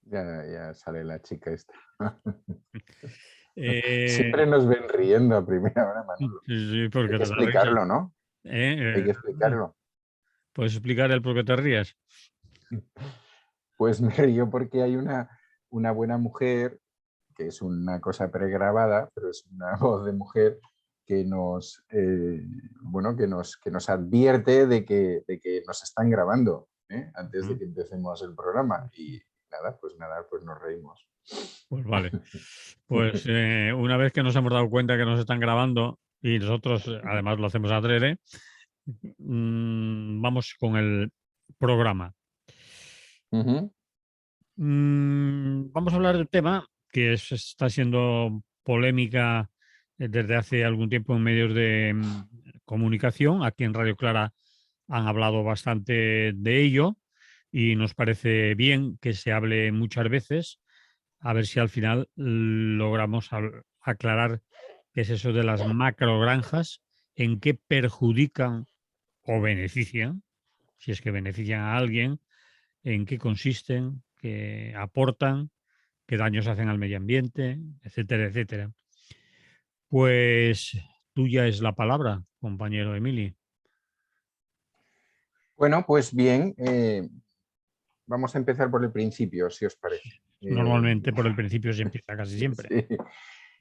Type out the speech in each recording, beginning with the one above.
Ya sale la chica esta. Eh, Siempre nos ven riendo a primera hora, Manolo. sí, Hay porque que te da risa. explicarlo, ¿no? Hay que explicarlo. ¿Puedes explicar el por qué te ríes? Pues me río porque hay una buena mujer, que es una cosa pregrabada, pero es una voz de mujer que nos, bueno, que nos advierte de que nos están grabando, antes de que empecemos el programa. Y nada, pues nos reímos. Pues vale. Pues una vez que nos hemos dado cuenta que nos están grabando y nosotros además lo hacemos adrede, vamos con el programa. Ujú. Vamos a hablar del tema que está siendo polémica desde hace algún tiempo en medios de comunicación. Aquí en Radio Clara han hablado bastante de ello y nos parece bien que se hable muchas veces, a ver si al final logramos aclarar qué es eso de las macrogranjas, en qué perjudican o benefician, si es que benefician a alguien, en qué consisten, qué aportan, qué daños hacen al medio ambiente, etcétera, etcétera. Pues tuya es la palabra, compañero Emili. Bueno, pues bien, vamos a empezar por el principio, si os parece. Normalmente por el principio se empieza casi siempre. Sí.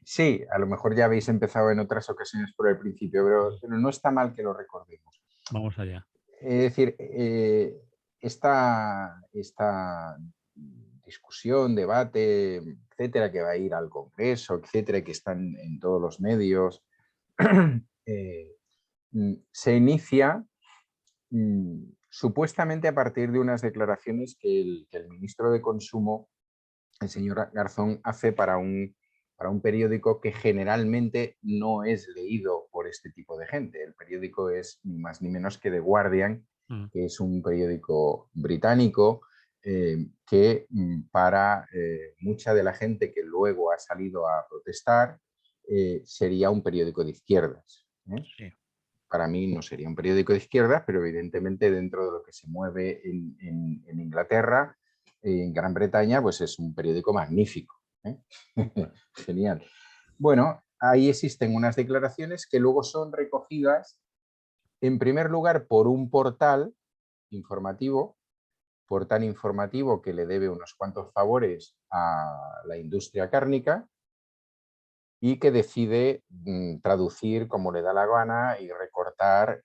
Sí, a lo mejor ya habéis empezado en otras ocasiones por el principio, pero no está mal que lo recordemos. Vamos allá. Es decir, esta discusión, debate, etcétera, que va a ir al Congreso, etcétera, que están en todos los medios, se inicia supuestamente a partir de unas declaraciones que el ministro de Consumo, el señor Garzón, hace para un periódico que generalmente no es leído por este tipo de gente. El periódico es ni más ni menos que The Guardian, que es un periódico británico que para mucha de la gente que luego ha salido a protestar sería un periódico de izquierdas. Sí. Para mí no sería un periódico de izquierdas, pero evidentemente dentro de lo que se mueve en Inglaterra, en Gran Bretaña, pues es un periódico magnífico. Genial. Bueno, ahí existen unas declaraciones que luego son recogidas, en primer lugar, por un portal informativo que le debe unos cuantos favores a la industria cárnica y que decide traducir como le da la gana y recortar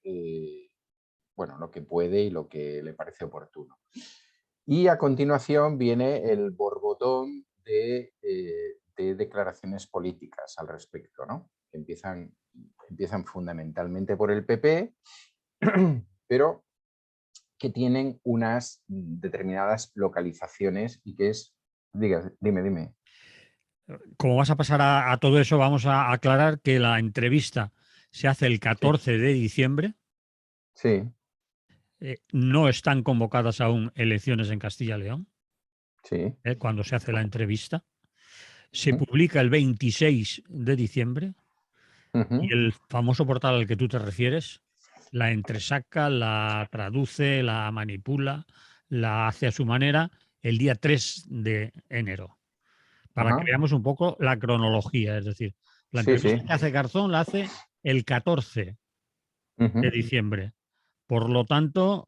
bueno, lo que puede y lo que le parece oportuno. Y a continuación viene el borbotón de declaraciones políticas al respecto, ¿no? Que empiezan fundamentalmente por el PP, pero que tienen unas determinadas localizaciones y que es... Dime. Como vas a pasar a todo eso, vamos a aclarar que la entrevista se hace el Sí, 14 de diciembre. sí, No están convocadas aún elecciones en Castilla y León, sí. cuando se hace la entrevista. Se Ujú, publica el 26 de diciembre y ujú, el famoso portal al que tú te refieres la entresaca, la traduce, la manipula, la hace a su manera el día 3 de enero, para que ajá. veamos un poco la cronología. Es decir, la Sí, sí. entrevista que hace Garzón la hace el 14 de Ujú, diciembre. Por lo tanto,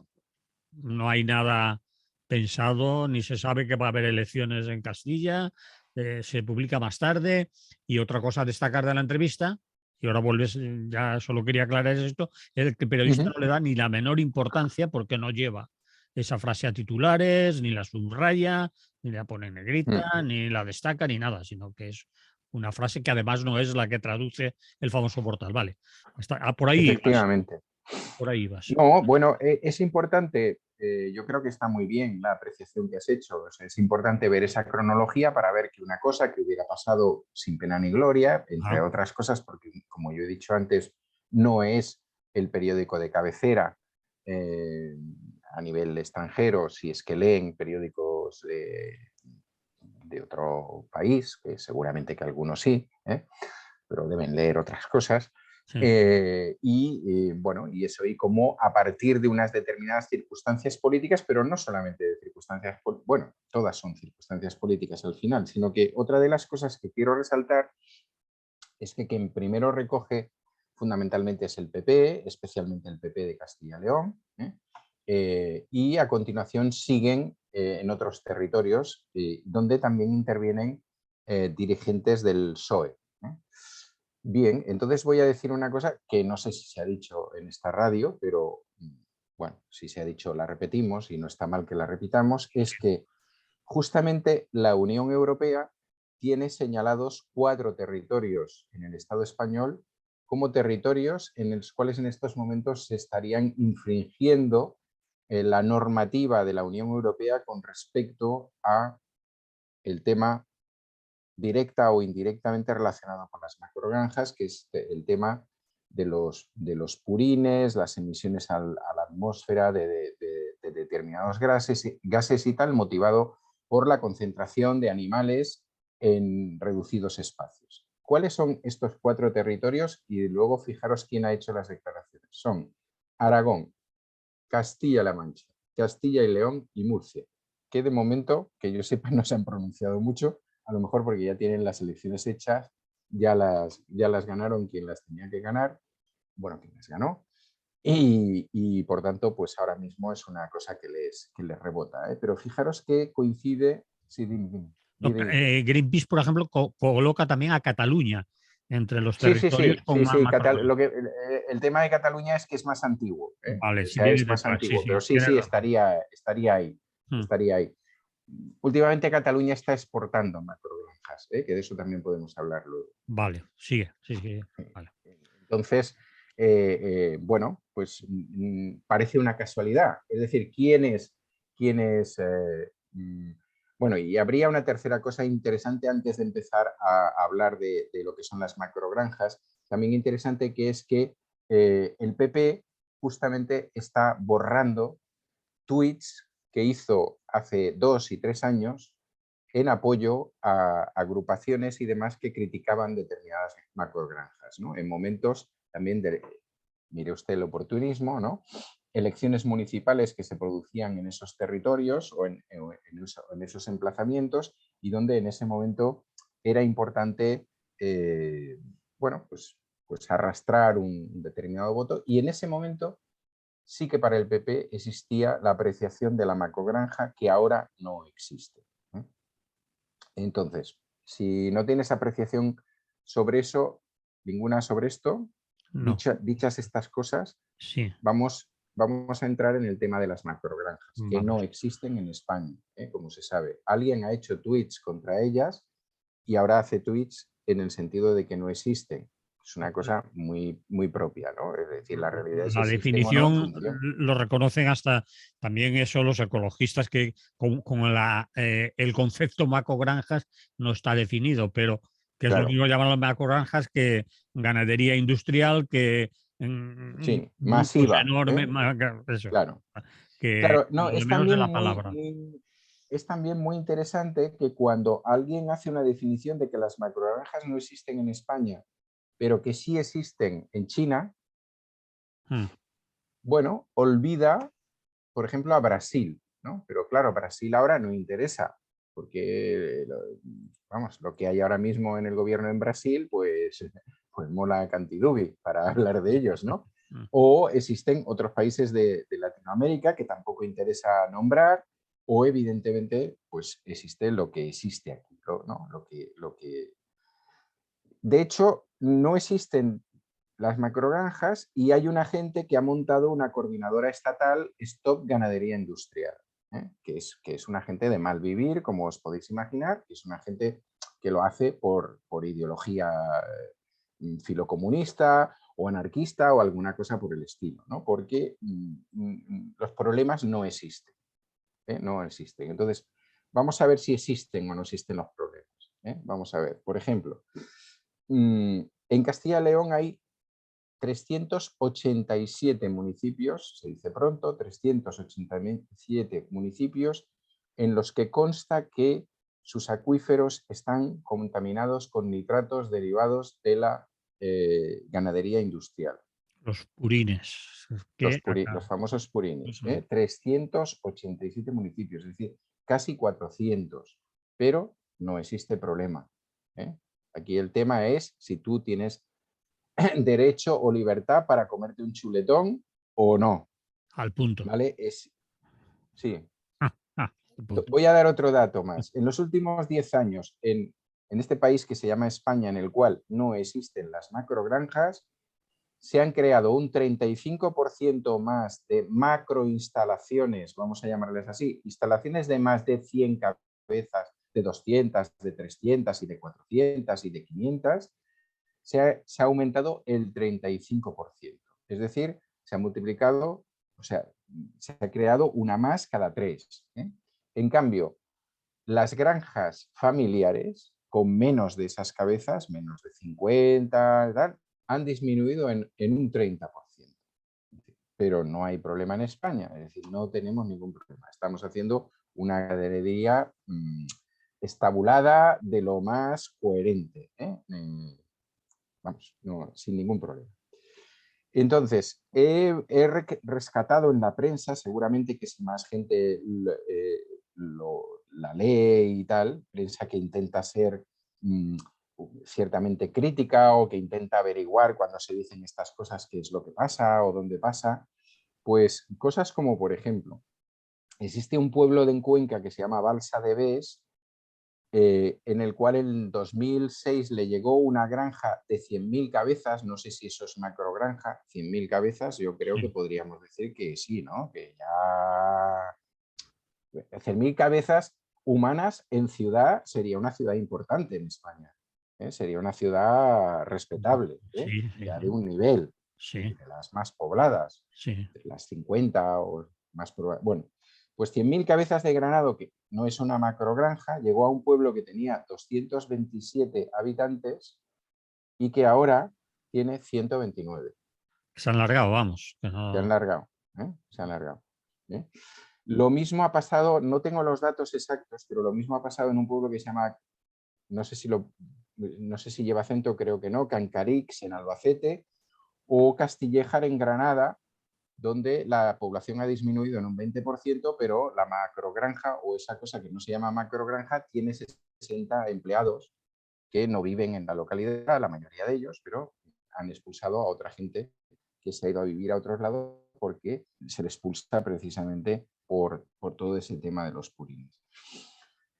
no hay nada pensado, ni se sabe que va a haber elecciones en Castilla, se publica más tarde. Y otra cosa a destacar de la entrevista, y ahora vuelves, ya solo quería aclarar esto, es que el periodista ujú, no le da ni la menor importancia porque no lleva esa frase a titulares, ni la subraya, ni la pone en negrita, ujú. ni la destaca, ni nada, sino que es una frase que además no es la que traduce el famoso portal. Vale, por ahí vas, Efectivamente. por ahí vas. No, bueno, es importante, yo creo que está muy bien la apreciación que has hecho. O sea, es importante ver esa cronología para ver que una cosa que hubiera pasado sin pena ni gloria, entre Ajá. otras cosas, porque como yo he dicho antes, no es el periódico de cabecera eh, a nivel extranjero, si es que leen periódicos de otro país, que seguramente que algunos sí, pero deben leer otras cosas. Sí. Bueno, y eso, y cómo a partir de unas determinadas circunstancias políticas, pero no solamente de circunstancias, bueno, todas son circunstancias políticas al final, sino que otra de las cosas que quiero resaltar es que quien primero recoge fundamentalmente es el PP, especialmente el PP de Castilla y León, y a continuación siguen en otros territorios donde también intervienen dirigentes del PSOE. Bien, entonces voy a decir una cosa que no sé si se ha dicho en esta radio, pero bueno, si se ha dicho la repetimos y no está mal que la repitamos, es que justamente la Unión Europea tiene señalados 4 territorios en el Estado español como territorios en los cuales en estos momentos se estarían infringiendo la normativa de la Unión Europea con respecto a el tema directa o indirectamente relacionado con las macrogranjas, que es el tema de los purines, las emisiones a la atmósfera de determinados gases y tal, motivado por la concentración de animales en reducidos espacios. ¿Cuáles son estos 4 territorios? Y luego fijaros quién ha hecho las declaraciones. Son Aragón, Castilla-La Mancha, Castilla y León y Murcia, que de momento, que yo sepa, no se han pronunciado mucho, a lo mejor porque ya tienen las elecciones hechas, ya las ganaron quien las tenía que ganar, bueno, quien las ganó, y por tanto, pues ahora mismo es una cosa que les rebota. Pero fijaros que coincide... Sí, Greenpeace, por ejemplo, coloca también a Cataluña entre los Sí, sí, territorios sí, con sí, sí. macrogranjas. El tema de Cataluña es que es más antiguo, Vale, o sí sea, viene es más detrás, sí, antiguo, sí, pero sí, tienes sí, razón. estaría ahí, Mm. estaría ahí. Últimamente Cataluña está exportando macrogranjas, que de eso también podemos hablar luego. Vale, sigue, sí, sí. Vale. Entonces, bueno, pues parece una casualidad. Es decir, ¿quiénes bueno, y habría una tercera cosa interesante antes de empezar a hablar de lo que son las macrogranjas, también interesante, que es que el PP justamente está borrando tweets que hizo hace 2 y 3 años en apoyo a agrupaciones y demás que criticaban determinadas macrogranjas, ¿no? En momentos también de, mire usted el oportunismo, ¿no? Elecciones municipales que se producían en esos territorios o en esos emplazamientos, y donde en ese momento era importante, bueno, pues arrastrar un determinado voto, y en ese momento sí que para el PP existía la apreciación de la macrogranja, que ahora no existe. Entonces, si no tienes apreciación sobre eso, ninguna sobre esto, No, dichas estas cosas, sí, vamos a entrar en el tema de las macrogranjas, que no vamos. existen en España, como se sabe. Alguien ha hecho tweets contra ellas y ahora hace tweets en el sentido de que no existen. Es una cosa muy, muy propia, ¿no? Es decir, la realidad es si La existen o no en definición función. lo reconocen hasta también eso los ecologistas, que con el concepto macrogranjas no está definido, pero que es lo Claro, mismo llamar las macrogranjas que ganadería industrial, que sí, grupos masiva, enormes, eso, claro. que Claro, no, lo de menos de la palabra. es también muy interesante que cuando alguien hace una definición de que las macrogranjas no existen en España, pero que sí existen en China, Mm. bueno, olvida, por ejemplo, a Brasil, ¿no? Pero claro, Brasil ahora no interesa, porque, vamos, lo que hay ahora mismo en el gobierno en Brasil, pues mola cantidubi para hablar de ellos, ¿no? Mm. O existen otros países de Latinoamérica que tampoco interesa nombrar, o evidentemente, pues existe lo que existe aquí, ¿no? De hecho, no existen las macrogranjas y hay una gente que ha montado una coordinadora estatal, Stop Ganadería Industrial, que es una gente de mal vivir, como os podéis imaginar, que es una gente que lo hace por ideología filocomunista o anarquista o alguna cosa por el estilo, ¿no? Porque los problemas no existen, no existen. Entonces, vamos a ver si existen o no existen los problemas. Vamos a ver, por ejemplo, en Castilla y León hay 387 municipios, se dice pronto, 387 municipios en los que consta que sus acuíferos están contaminados con nitratos derivados de la ganadería industrial. Los purines. Que acá, Los famosos purines. eso es. 387 municipios, es decir, casi 400, pero no existe problema. Aquí el tema es si tú tienes derecho o libertad para comerte un chuletón o no. Al punto. ¿Vale? Sí. Al punto. Voy a dar otro dato más. En los últimos 10 años, en este país que se llama España, en el cual no existen las macrogranjas, se han creado un 35% más de macroinstalaciones, vamos a llamarles así, instalaciones de más de 100 cabezas, de 200, de 300 y de 400 y de 500, se ha aumentado el 35%. Es decir, se ha multiplicado, o sea, se ha creado una más cada 3. En cambio, las granjas familiares con menos de esas cabezas, menos de 50, tal, han disminuido en un 30%. Pero no hay problema en España, es decir, no tenemos ningún problema. Estamos haciendo una ganadería estabulada de lo más coherente, vamos, no, sin ningún problema. Entonces, he rescatado en la prensa, seguramente que si más gente la lee y tal, prensa que intenta ser ciertamente crítica o que intenta averiguar cuando se dicen estas cosas qué es lo que pasa o dónde pasa, pues cosas como, por ejemplo, existe un pueblo en Cuenca que se llama Balsa de Bes, en el cual en 2006 le llegó una granja de 100.000 cabezas, no sé si eso es macrogranja, 100.000 cabezas, yo creo que podríamos decir que sí, ¿no? Que ya 100.000 cabezas humanas en ciudad sería una ciudad importante en España, sería una ciudad respetable, Sí, ya de un nivel, sí, de las más pobladas, sí. de las 50 o más probables. Bueno, pues 100.000 cabezas de ganado, que no es una macrogranja, llegó a un pueblo que tenía 227 habitantes y que ahora tiene 129. Se han largado, vamos. Que Se han no... largado, se han largado. Lo mismo ha pasado, no tengo los datos exactos, pero lo mismo ha pasado en un pueblo que se llama, no sé si lleva acento, creo que no, Cancarix en Albacete, o Castillejar en Granada, donde la población ha disminuido en un 20%, pero la macrogranja o esa cosa que no se llama macrogranja tiene 60 empleados que no viven en la localidad, la mayoría de ellos, pero han expulsado a otra gente que se ha ido a vivir a otros lados porque se les expulsa precisamente por todo ese tema de los purines.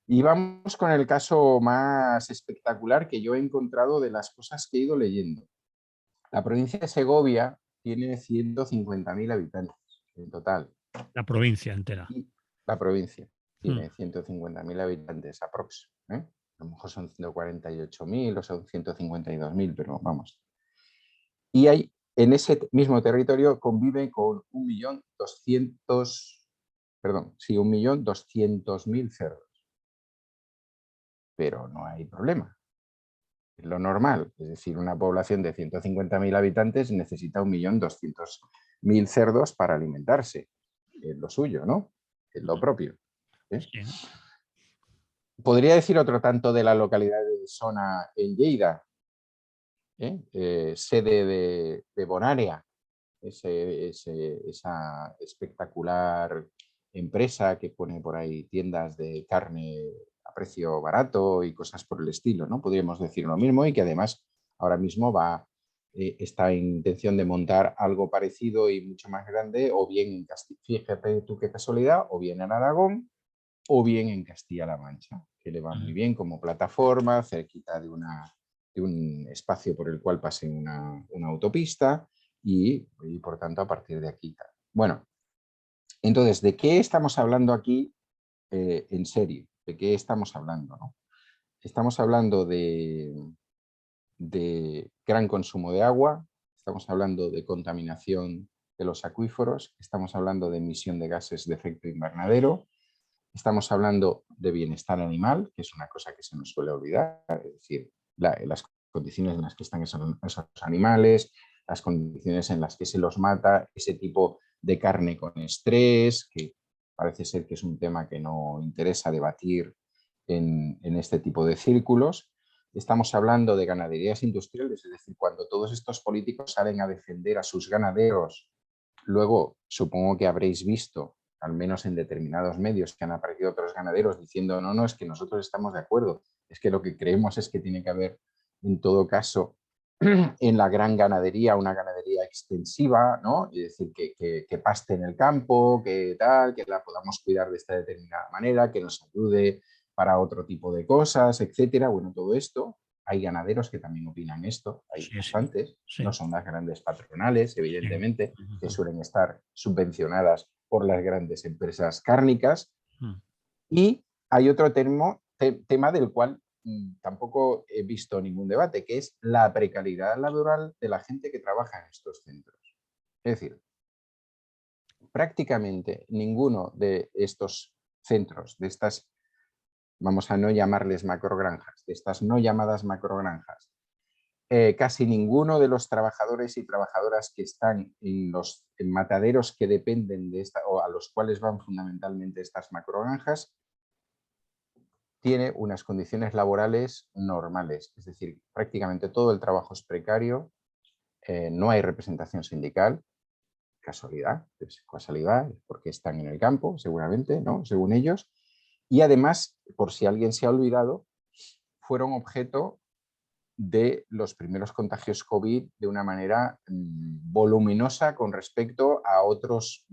Y vamos con el caso más espectacular que yo he encontrado de las cosas que he ido leyendo. La provincia de Segovia tiene 150.000 habitantes en total. La provincia entera. Y la provincia tiene 150.000 habitantes aprox. A lo mejor son 148.000 o son 152.000, pero vamos. Y hay, en ese mismo territorio convive con 1.200.000 cerdos. Pero no hay problema. Es lo normal. Es decir, una población de 150.000 habitantes necesita 1.200.000 cerdos para alimentarse. Es lo suyo, ¿no? Es lo propio. Sí. Podría decir otro tanto de la localidad de Sona en Lleida, sede de Bonaria, esa espectacular empresa que pone por ahí tiendas de carne a precio barato y cosas por el estilo, ¿no? Podríamos decir lo mismo y que además ahora mismo está en intención de montar algo parecido y mucho más grande, o bien en Castilla, fíjate tú qué casualidad, o bien en Aragón, o bien en Castilla-La Mancha, que le va muy bien como plataforma, cerquita de un espacio por el cual pase una autopista y, por tanto a partir de aquí. Bueno, entonces, ¿de qué estamos hablando aquí en serio? ¿De qué estamos hablando? ¿No? Estamos hablando de gran consumo de agua, estamos hablando de contaminación de los acuíferos, estamos hablando de emisión de gases de efecto invernadero, estamos hablando de bienestar animal, que es una cosa que se nos suele olvidar, es decir, las condiciones en las que están esos animales, las condiciones en las que se los mata, ese tipo de carne con estrés, que parece ser que es un tema que no interesa debatir en este tipo de círculos. Estamos hablando de ganaderías industriales, es decir, cuando todos estos políticos salen a defender a sus ganaderos, luego supongo que habréis visto al menos en determinados medios que han aparecido otros ganaderos diciendo no, no, es que nosotros estamos de acuerdo, es que lo que creemos es que tiene que haber en todo caso en la gran ganadería una ganadería extensiva, ¿no? Es decir, que paste en el campo, que tal, que la podamos cuidar de esta determinada manera, que nos ayude para otro tipo de cosas, etcétera. Bueno, todo esto, hay ganaderos que también opinan esto, hay Sí, sí, bastantes, sí, no son las grandes patronales, sí. evidentemente, que Ujú, suelen estar subvencionadas por las grandes empresas cárnicas. ujú. Y hay otro tema del cual tampoco he visto ningún debate, que es la precariedad laboral de la gente que trabaja en estos centros. Es decir, prácticamente ninguno de estos centros, de estas, vamos a no llamarles macrogranjas, de estas no llamadas macrogranjas, casi ninguno de los trabajadores y trabajadoras que están en mataderos que dependen de esta, o a los cuales van fundamentalmente estas macrogranjas, tiene unas condiciones laborales normales. Es decir, prácticamente todo el trabajo es precario, no hay representación sindical, casualidad, porque están en el campo, seguramente, ¿no? Según ellos. Y además, por si alguien se ha olvidado, fueron objeto de los primeros contagios COVID de una manera voluminosa con respecto a otros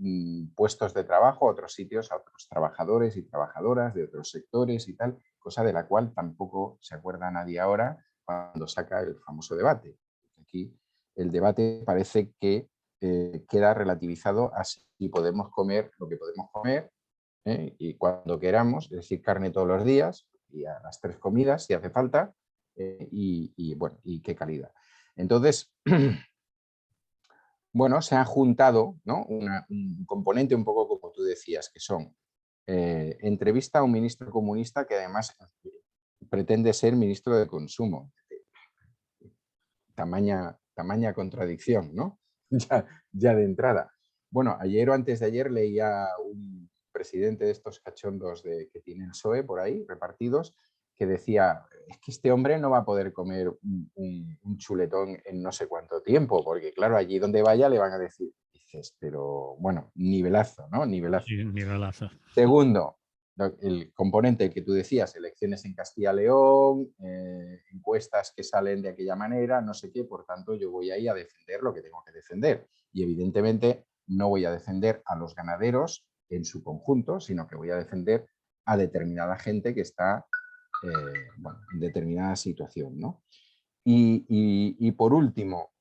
puestos de trabajo, a otros sitios, a otros trabajadores y trabajadoras de otros sectores y tal, cosa de la cual tampoco se acuerda nadie ahora cuando saca el famoso debate. Aquí el debate parece que queda relativizado a si podemos comer lo que podemos comer y cuando queramos, es decir, carne todos los días y a las 3 comidas si hace falta, bueno, y qué calidad. Entonces, bueno, se ha juntado, ¿no? Un componente un poco como tú decías, que son entrevista a un ministro comunista que además pretende ser ministro de consumo. Tamaña contradicción, ¿no? Ya de entrada. Bueno, ayer o antes de ayer leía un presidente de estos cachondos que tiene el PSOE por ahí repartidos, que decía, es que este hombre no va a poder comer un chuletón en no sé cuánto tiempo, porque claro, allí donde vaya le van a decir, dices, pero bueno, nivelazo, ¿no? Nivelazo. Sí, nivelazo. Segundo, el componente que tú decías, elecciones en Castilla-León, encuestas que salen de aquella manera, no sé qué, por tanto yo voy ahí a defender lo que tengo que defender. Y evidentemente no voy a defender a los ganaderos en su conjunto, sino que voy a defender a determinada gente que está bueno, en determinada situación, ¿no? Y por último,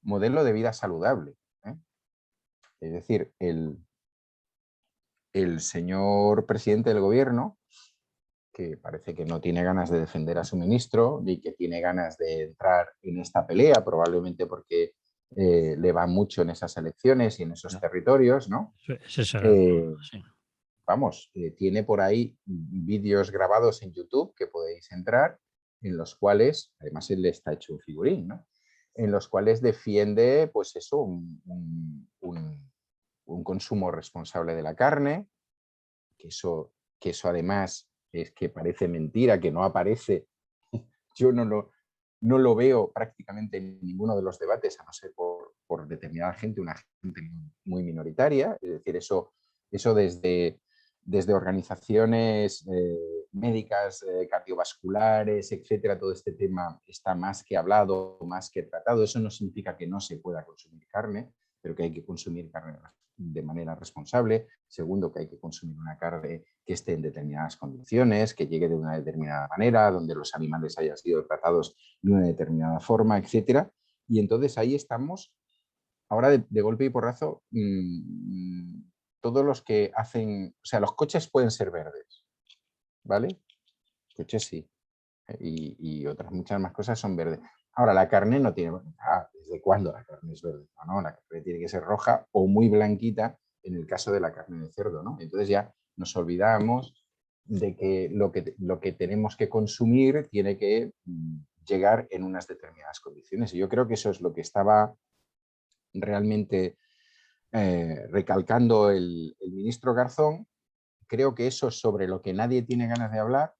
modelo de vida saludable. Es decir, el señor presidente del gobierno, que parece que no tiene ganas de defender a su ministro ni que tiene ganas de entrar en esta pelea, probablemente porque le va mucho en esas elecciones y en esos territorios, ¿no? Ese será el problema, sí. Vamos, tiene por ahí vídeos grabados en YouTube que podéis entrar, en los cuales, además él está hecho un figurín, ¿no? En los cuales defiende, pues eso, un consumo responsable de la carne, que eso además es que parece mentira, que no aparece, yo no lo veo prácticamente en ninguno de los debates, a no ser por determinada gente, una gente muy minoritaria, es decir, eso desde organizaciones médicas, cardiovasculares, etcétera, todo este tema está más que hablado, más que tratado. Eso no significa que no se pueda consumir carne, pero que hay que consumir carne de manera responsable. Segundo, que hay que consumir una carne que esté en determinadas condiciones, que llegue de una determinada manera, donde los animales hayan sido tratados de una determinada forma, etcétera. Y entonces ahí estamos, ahora de golpe y porrazo, todos los que hacen, o sea, los coches pueden ser verdes, ¿vale? Coches sí, y otras muchas más cosas son verdes. Ahora, la carne no tiene... ¿Desde cuándo la carne es verde? No, la carne tiene que ser roja o muy blanquita en el caso de la carne de cerdo, ¿no? Entonces ya nos olvidamos de que lo que tenemos que consumir tiene que llegar en unas determinadas condiciones. Y yo creo que eso es lo que estaba realmente recalcando el ministro Garzón. Creo que eso es sobre lo que nadie tiene ganas de hablar.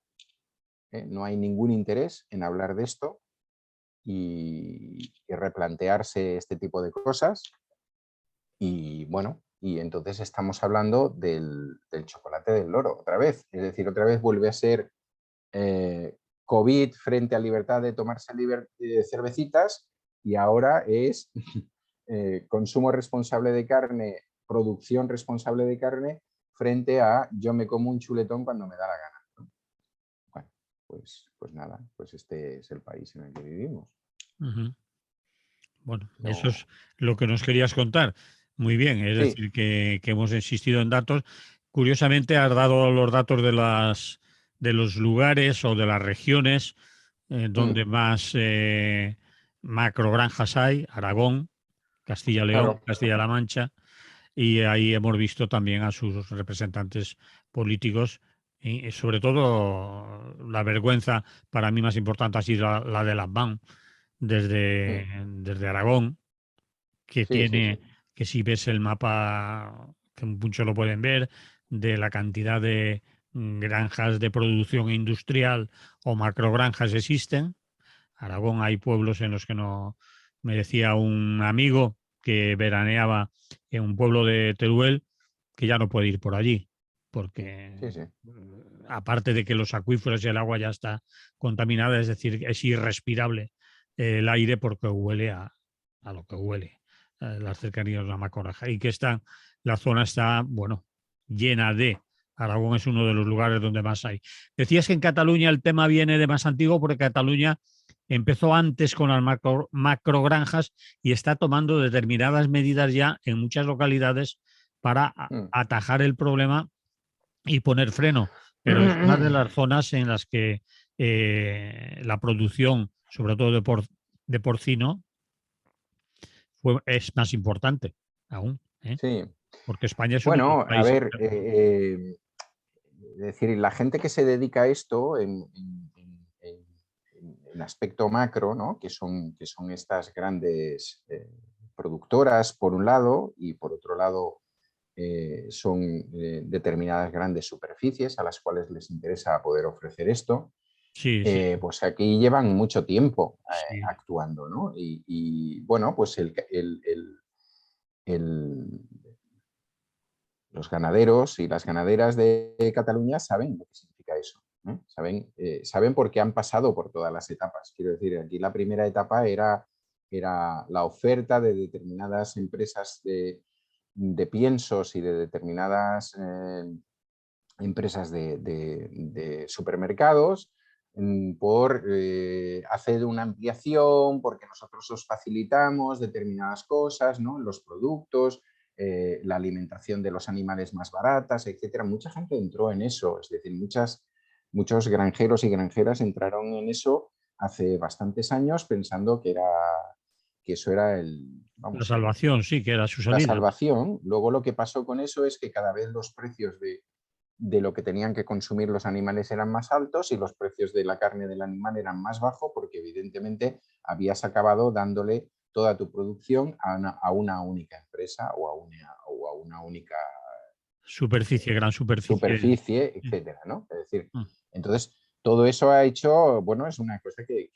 No hay ningún interés en hablar de esto y replantearse este tipo de cosas. Y bueno, Y entonces estamos hablando del chocolate del loro, otra vez. Es decir, otra vez vuelve a ser COVID frente a libertad de tomarse cervecitas, y ahora es consumo responsable de carne, producción responsable de carne, frente a yo me como un chuletón cuando me da la gana, ¿no? Bueno, pues nada, pues este es el país en el que vivimos. Ujú. Bueno, eso Pero, es lo que nos querías contar. Muy bien, es sí, decir, que hemos insistido en datos. Curiosamente, has dado los datos de los lugares o de las regiones donde más macrogranjas hay: Aragón, Castilla-León, claro. Castilla-La Mancha, y ahí hemos visto también a sus representantes políticos. Y sobre todo, la vergüenza para mí más importante ha sido la de las BAN Mm, desde Aragón, que sí, sí, sí. tiene, que si ves el mapa, que muchos lo pueden ver, de la cantidad de granjas de producción industrial o macrogranjas existen. Aragón, hay pueblos en los que no. Me decía un amigo que veraneaba en un pueblo de Teruel que ya no puede ir por allí, porque Sí, sí. aparte de que los acuíferos y el agua ya está contaminada, es decir, es irrespirable el aire porque huele a lo que huele, las cercanías de la Macoraja, y que la zona está, bueno, llena de. Aragón es uno de los lugares donde más hay. Decías que en Cataluña el tema viene de más antiguo porque Cataluña empezó antes con las macrogranjas y está tomando determinadas medidas ya en muchas localidades para Mm. atajar el problema y poner freno. Pero es una de las zonas en las que la producción, sobre todo de porcino, es más importante aún, ¿eh? Sí. Porque España es uno de los Bueno, a países. ver, es decir, la gente que se dedica a esto en aspecto macro, ¿no? Que son estas grandes productoras, por un lado, y por otro lado son determinadas grandes superficies a las cuales les interesa poder ofrecer esto, Sí, sí, pues aquí llevan mucho tiempo sí. actuando, ¿no? Y, bueno, pues el, los ganaderos y las ganaderas de Cataluña saben lo que significa eso, ¿no? Saben porque han pasado por todas las etapas. Quiero decir, aquí la primera etapa era la oferta de determinadas empresas de piensos y de determinadas empresas de supermercados por hacer una ampliación, porque nosotros os facilitamos determinadas cosas, ¿no? Los productos, la alimentación de los animales más baratas, etcétera. Mucha gente entró en eso, es decir, muchos granjeros y granjeras entraron en eso hace bastantes años pensando que eso era La vamos, salvación, sí, que era su la salida. salvación. Luego lo que pasó con eso es que cada vez los precios de lo que tenían que consumir los animales eran más altos y los precios de la carne del animal eran más bajos, porque evidentemente habías acabado dándole toda tu producción a una única empresa o a una única Superficie, gran superficie. superficie, etcétera, ¿no? Es decir, Mm. entonces todo eso ha hecho, bueno, es una cosa que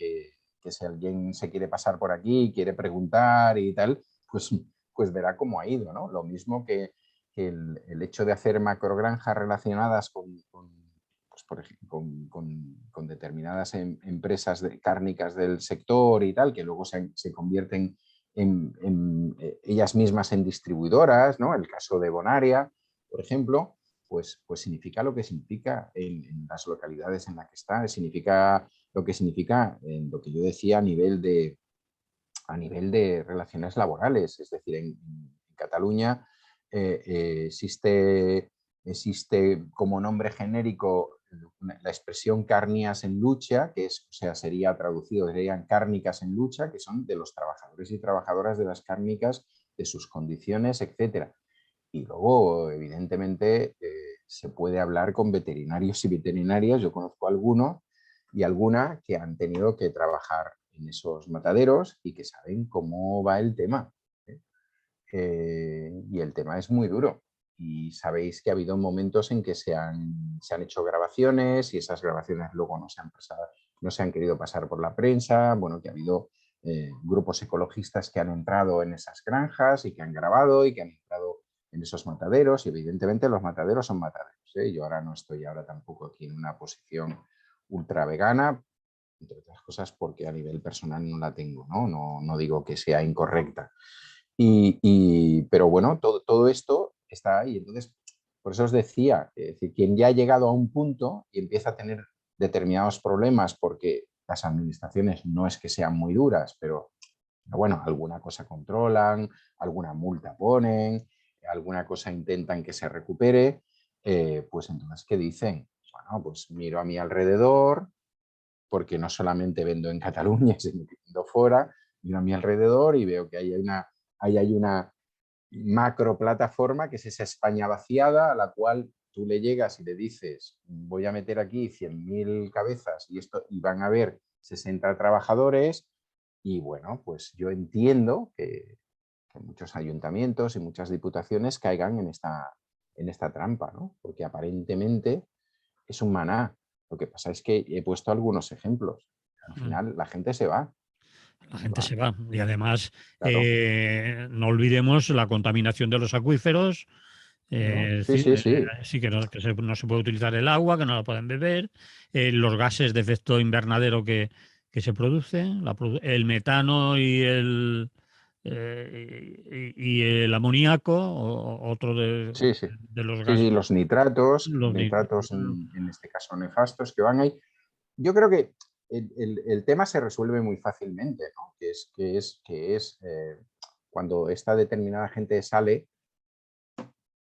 si alguien se quiere pasar por aquí, quiere preguntar y tal, pues verá cómo ha ido, ¿no? Lo mismo que el hecho de hacer macrogranjas relacionadas pues, por ejemplo, con determinadas empresas cárnicas del sector y tal, que luego se convierten ellas mismas en distribuidoras, ¿no? El caso de Bonaria, por ejemplo, pues significa lo que significa en las localidades en las que está, significa lo que significa en lo que yo decía a nivel de relaciones laborales. Es decir, en Cataluña existe como nombre genérico la expresión cárnias en lucha, que es, o sea, sería traducido, serían cárnicas en lucha, que son de los trabajadores y trabajadoras de las cárnicas, de sus condiciones, etcétera. Y luego, evidentemente, se puede hablar con veterinarios y veterinarias. Yo conozco algunos y alguna que han tenido que trabajar en esos mataderos y que saben cómo va el tema, ¿eh? Y el tema es muy duro. Y sabéis que ha habido momentos en que se han hecho grabaciones y esas grabaciones luego no se han querido pasar por la prensa. Bueno, que ha habido grupos ecologistas que han entrado en esas granjas y que han grabado y que han entrado en esos mataderos, y evidentemente los mataderos son mataderos, ¿eh? Yo ahora no estoy tampoco aquí en una posición ultra vegana, entre otras cosas porque a nivel personal no la tengo, ¿no? No digo que sea incorrecta. Pero bueno, todo esto está ahí. Entonces, por eso os decía, es decir, quien ya ha llegado a un punto y empieza a tener determinados problemas porque las administraciones no es que sean muy duras, pero bueno, alguna cosa controlan, alguna multa ponen, alguna cosa intentan que se recupere, pues entonces, ¿qué dicen? Bueno, pues miro a mi alrededor, porque no solamente vendo en Cataluña, sino que vendo fuera, miro a mi alrededor y veo que ahí hay una macro plataforma que es esa España vaciada a la cual tú le llegas y le dices voy a meter aquí 100.000 cabezas y van a haber 60 trabajadores y bueno, pues yo entiendo que muchos ayuntamientos y muchas diputaciones caigan en esta trampa, ¿no? Porque aparentemente es un maná. Lo que pasa es que he puesto algunos ejemplos. Al final la gente se va. La Se gente va, se va. Y además, claro. no olvidemos la contaminación de los acuíferos. Claro. Es Sí, decir, sí, sí. sí que, no se puede utilizar el agua, que no la pueden beber, los gases de efecto invernadero que se producen, el metano y el amoníaco, otro Sí, sí. de los Sí, gases. sí, los Los ni- nitratos en este caso nefastos que van ahí. Yo creo que el tema se resuelve muy fácilmente, ¿no? Cuando esta determinada gente sale,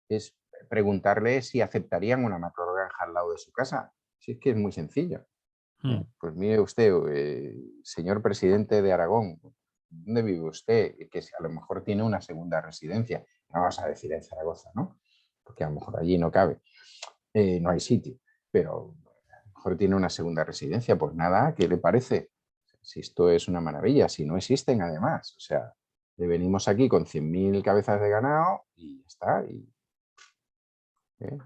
es preguntarle si aceptarían una macrogranja al lado de su casa. Si es que es muy sencillo. Mm, Pues mire usted, señor presidente de Aragón, ¿dónde vive usted? Que a lo mejor tiene una segunda residencia. No vamos a decir en Zaragoza, ¿no? Porque a lo mejor allí no cabe, no hay sitio, pero a lo mejor tiene una segunda residencia. Pues nada, ¿qué le parece? Si esto es una maravilla, si no existen además, o sea, le venimos aquí con 100.000 cabezas de ganado y ya está.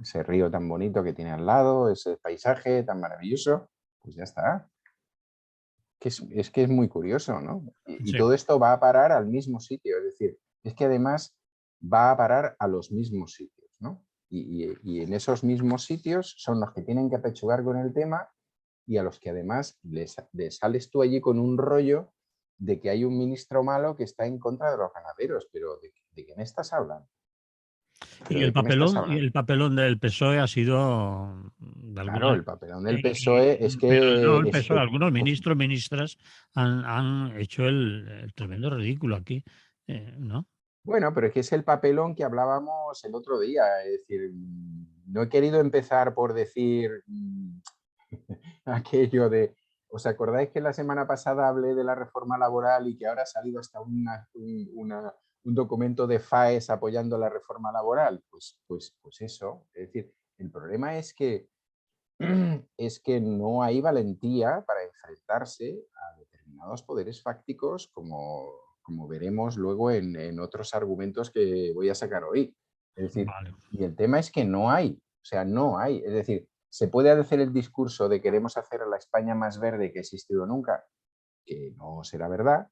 Ese río tan bonito que tiene al lado, ese paisaje tan maravilloso, pues ya está. Es que es muy curioso, ¿no? Y sí. todo esto va a parar al mismo sitio, es decir, es que además va a parar a los mismos sitios, ¿no? Y en esos mismos sitios son los que tienen que apechugar con el tema y a los que además les sales tú allí con un rollo de que hay un ministro malo que está en contra de los ganaderos, pero ¿de qué me estás hablando? ¿Pero de qué me estás Y hablando? el papelón del PSOE ha sido de Claro, alguna. el papelón del PSOE Pero no el es PSOE, que algunos ministros, ministras han hecho el tremendo ridículo aquí, ¿no? bueno, pero es que es el papelón que hablábamos el otro día. Es decir, no he querido empezar por decir aquello de, ¿os acordáis que la semana pasada hablé de la reforma laboral y que ahora ha salido hasta un documento de FAES apoyando la reforma laboral? Pues eso. Es decir, el problema es que no hay valentía para enfrentarse a determinados poderes fácticos como veremos luego en otros argumentos que voy a sacar hoy. Es decir, Vale. y el tema es que no hay, o sea, no hay. Es decir, se puede hacer el discurso de queremos hacer a la España más verde que ha existido nunca, que no será verdad,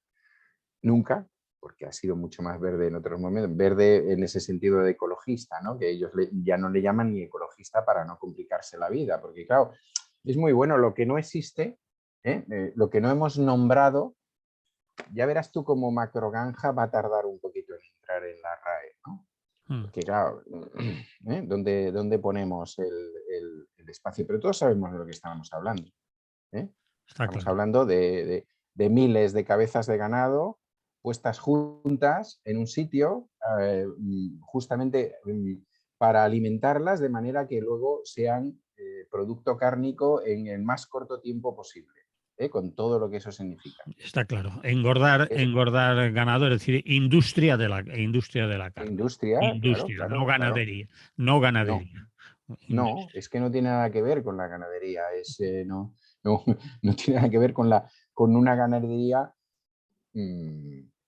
nunca, porque ha sido mucho más verde en otros momentos, verde en ese sentido de ecologista, ¿no? Que ellos ya no le llaman ni ecologista para no complicarse la vida, porque claro, es muy bueno lo que no existe, lo que no hemos nombrado, ya verás tú como macrogranja va a tardar un poquito en entrar en la RAE, ¿no? Mm, Porque claro, ¿dónde ponemos el espacio? Pero todos sabemos de lo que estamos hablando. ¿Eh? está Estamos claro. hablando de miles de cabezas de ganado puestas juntas en un sitio justamente para alimentarlas de manera que luego sean producto cárnico en el más corto tiempo posible, con todo lo que eso significa. Está claro. Es Engordar ganado, es decir, industria de la carne. industria, claro, Industria, no claro, claro. ganadería. No No, ganadería. no, Industria. es que no tiene nada que ver con la ganadería, no, no tiene nada que ver con una ganadería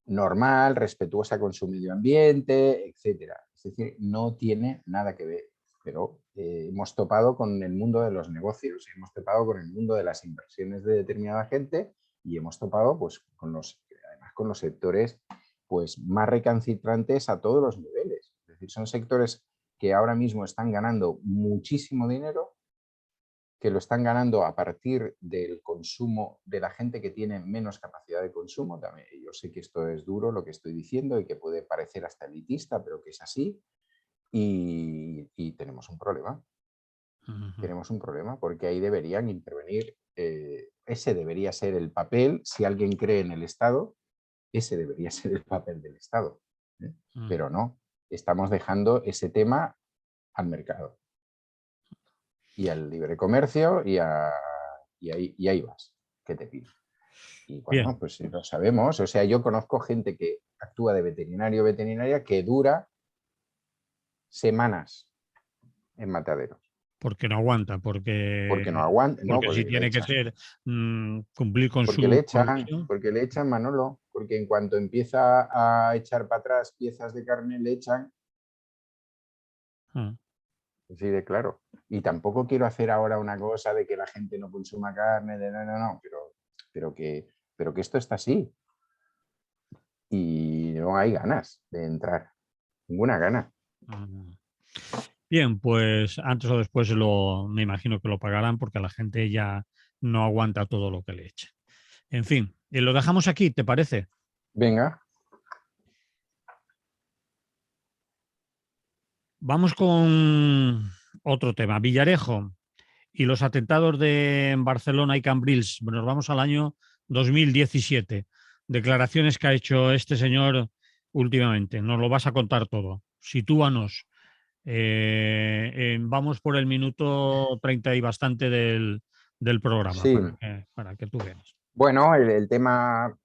normal, respetuosa con su medio ambiente, etcétera. Es decir, no tiene nada que ver. Pero hemos topado con el mundo de los negocios, hemos topado con el mundo de las inversiones de determinada gente y hemos topado pues, además con los sectores pues, más recalcitrantes a todos los niveles. Es decir, son sectores que ahora mismo están ganando muchísimo dinero, que lo están ganando a partir del consumo de la gente que tiene menos capacidad de consumo. También, yo sé que esto es duro lo que estoy diciendo y que puede parecer hasta elitista, pero que es así. Y tenemos un problema. Tenemos un problema porque ahí deberían intervenir. Ese debería ser el papel, si alguien cree en el Estado, ese debería ser el papel del Estado. Pero no, estamos dejando ese tema al mercado y al libre comercio y ahí vas, ¿qué te pido? Y Bien, bueno, pues lo sabemos. O sea, yo conozco gente que actúa de veterinario o veterinaria que dura semanas en mataderos. porque no aguanta, Porque no aguantan, no, porque si porque le tiene que echan. ser cumplir con su profesión. Porque le echan, Manolo, porque en cuanto empieza a echar para atrás piezas de carne, le echan. Ah, Así de claro. Y tampoco quiero hacer ahora una cosa de que la gente no consuma carne, no, pero que esto está así. Y no hay ganas de entrar. Ninguna gana. ah. Bien, pues antes o después me imagino que lo pagarán porque la gente ya no aguanta todo lo que le echa. En fin, y lo dejamos aquí, ¿te parece? Venga. Vamos con otro tema. Villarejo y los atentados de Barcelona y Cambrils. Nos vamos al año 2017. Declaraciones que ha hecho este señor últimamente. Nos lo vas a contar todo. Sitúanos. Vamos por el minuto 30 y bastante del programa Sí. para que tú veas. Bueno, el tema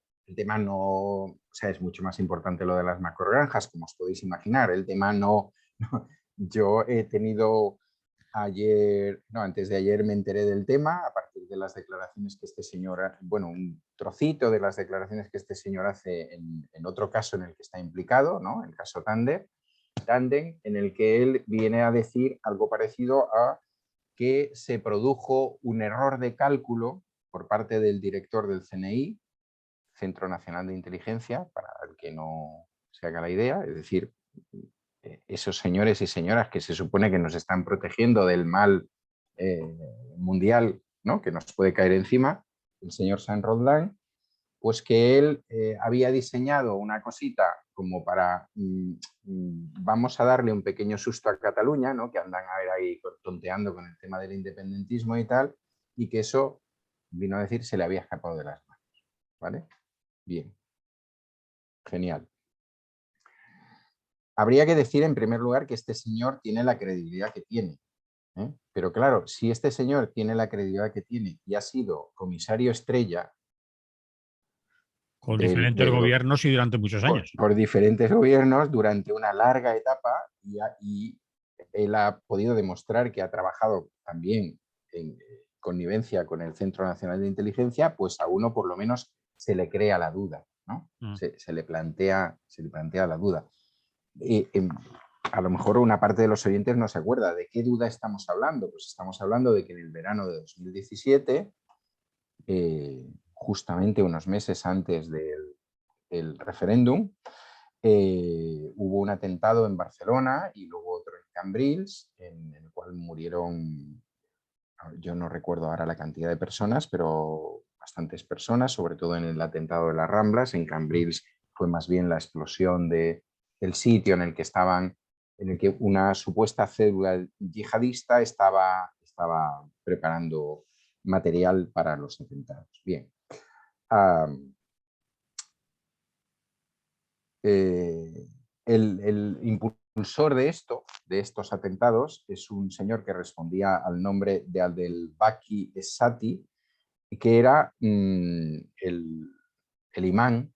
no, o sea, es mucho más importante lo de las macrogranjas, como os podéis imaginar. El tema no, yo he tenido ayer, no, antes de ayer me enteré del tema a partir de las declaraciones que este señor, bueno, un trocito de las declaraciones que este señor hace en otro caso en el que está implicado, ¿no? El caso Tandem, en el que él viene a decir algo parecido a que se produjo un error de cálculo por parte del director del CNI, Centro Nacional de Inteligencia, para el que no se haga la idea, es decir, esos señores y señoras que se supone que nos están protegiendo del mal mundial, ¿no? Que nos puede caer encima, el señor Saint-Roldán, pues que él había diseñado una cosita como para vamos a darle un pequeño susto a Cataluña, ¿no? Que andan a ver ahí tonteando con el tema del independentismo y tal, y que eso, vino a decir, se le había escapado de las manos. ¿Vale? Bien. Genial. Habría que decir en primer lugar que este señor tiene la credibilidad que tiene. Pero claro, si este señor tiene la credibilidad que tiene y ha sido comisario estrella Con diferentes gobiernos y durante muchos años. por diferentes gobiernos durante una larga etapa y él ha podido demostrar que ha trabajado también en connivencia con el Centro Nacional de Inteligencia, pues a uno por lo menos se le crea la duda, ¿no? Se le plantea la duda. A lo mejor una parte de los oyentes no se acuerda de qué duda estamos hablando. Pues estamos hablando de que en el verano de 2017, justamente unos meses antes del referéndum, hubo un atentado en Barcelona y luego otro en Cambrils, en el cual murieron, yo no recuerdo ahora la cantidad de personas, pero bastantes personas, sobre todo en el atentado de las Ramblas. En Cambrils fue más bien la explosión del sitio en el que estaban, en el que una supuesta célula yihadista estaba preparando material para los atentados. Bien. El impulsor de estos atentados, es un señor que respondía al nombre de Abdelbaki Essati, que era el imán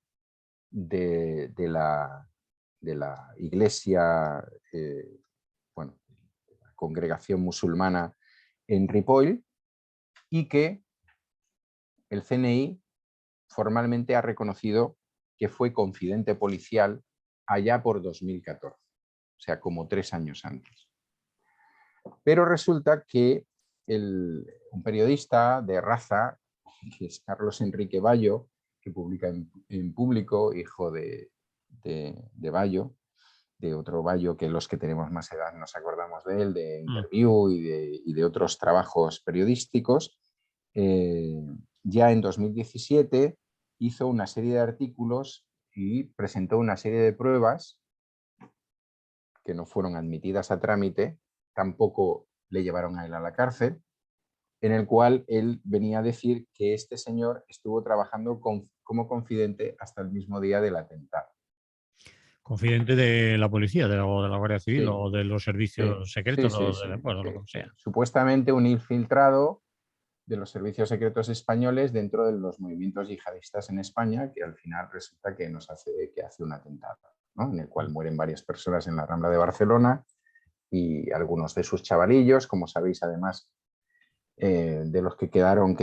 de la iglesia, bueno, la congregación musulmana en Ripoll, y que el CNI formalmente ha reconocido que fue confidente policial allá por 2014, o sea, como 3 años antes. Pero resulta que un periodista de raza, que es Carlos Enrique Bayo, que publica en Público, hijo de Bayo, de otro Bayo, que los que tenemos más edad nos acordamos de él, de Interview y de otros trabajos periodísticos. Ya en 2017 hizo una serie de artículos y presentó una serie de pruebas que no fueron admitidas a trámite, tampoco le llevaron a él a la cárcel, en el cual él venía a decir que este señor estuvo trabajando como confidente hasta el mismo día del atentado. Confidente de la policía, de la Guardia Civil Sí, o de los servicios secretos sí, o de, bueno, lo que sí. sea. Supuestamente un infiltrado de los servicios secretos españoles dentro de los movimientos yihadistas en España, que al final resulta que hace un atentado, ¿no? En el cual mueren varias personas en la Rambla de Barcelona y algunos de sus chavalillos, como sabéis, además, de los que quedaron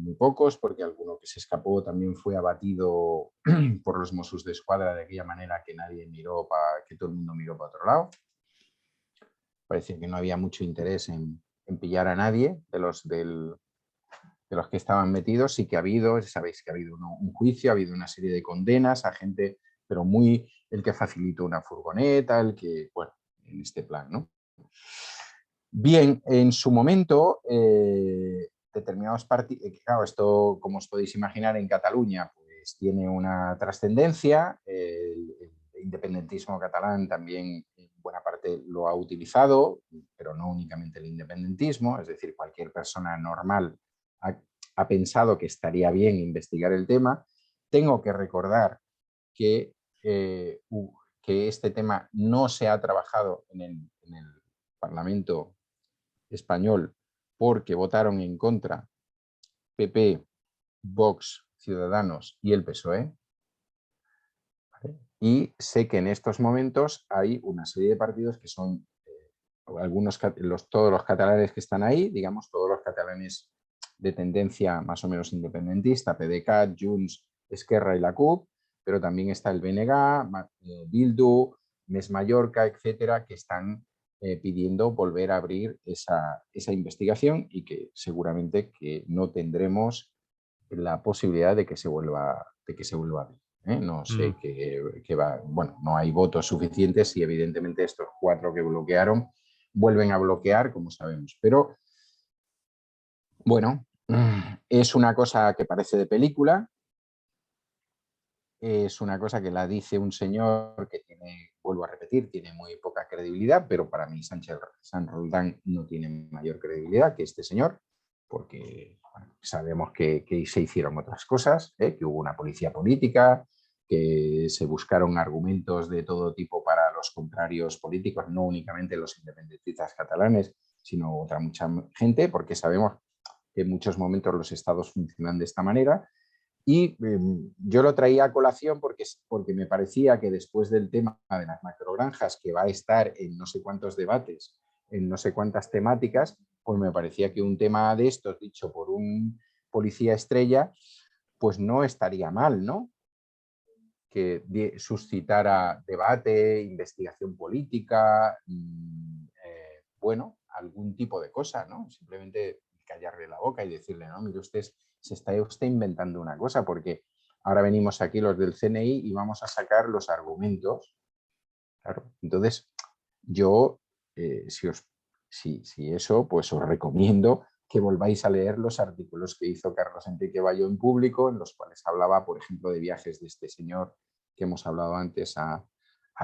muy pocos, porque alguno que se escapó también fue abatido por los Mossos de Escuadra de aquella manera que que todo el mundo miró para otro lado. Parecía que no había mucho interés en pillar a nadie de los que estaban metidos. Sí que ha habido, sabéis que ha habido un juicio, ha habido una serie de condenas a gente, pero el que facilitó una furgoneta, bueno, en este plan, ¿no? Bien, en su momento, determinados partidos, claro, esto, como os podéis imaginar, en Cataluña, pues tiene una trascendencia. El independentismo catalán también en buena parte lo ha utilizado, pero no únicamente el independentismo, es decir, cualquier persona normal ha pensado que estaría bien investigar el tema. Tengo que recordar que, que este tema no se ha trabajado en el Parlamento español porque votaron en contra PP, Vox, Ciudadanos y el PSOE. Y sé que en estos momentos hay una serie de partidos que son todos los catalanes que están ahí, digamos, todos los catalanes de tendencia más o menos independentista, PDeCAT, Junts, Esquerra y la CUP, pero también está el BNG, Bildu, Més Mallorca, etcétera, que están pidiendo volver a abrir esa investigación y que seguramente que no tendremos la posibilidad de que se vuelva a abrir. No sé qué va. Bueno, no hay votos suficientes y evidentemente estos 4 que bloquearon vuelven a bloquear, como sabemos. Pero bueno, es una cosa que parece de película. Es una cosa que la dice un señor que tiene, vuelvo a repetir, tiene muy poca credibilidad, pero para mí San Roldán no tiene mayor credibilidad que este señor, porque bueno, sabemos que se hicieron otras cosas, que hubo una policía política, que se buscaron argumentos de todo tipo para los contrarios políticos, no únicamente los independentistas catalanes, sino otra mucha gente, porque sabemos que en muchos momentos los estados funcionan de esta manera. Y yo lo traía a colación porque me parecía que después del tema de las macrogranjas, que va a estar en no sé cuántos debates, en no sé cuántas temáticas, pues me parecía que un tema de estos, dicho por un policía estrella, pues no estaría mal, ¿no? Que suscitara debate, investigación política, bueno, algún tipo de cosa, ¿no? Simplemente callarle la boca y decirle, no, mire usted, se está usted inventando una cosa, porque ahora venimos aquí los del CNI y vamos a sacar los argumentos. Claro, entonces yo, si eso, pues os recomiendo que volváis a leer los artículos que hizo Carlos Enrique Bayo en público, en los cuales hablaba, por ejemplo, de viajes de este señor que hemos hablado antes a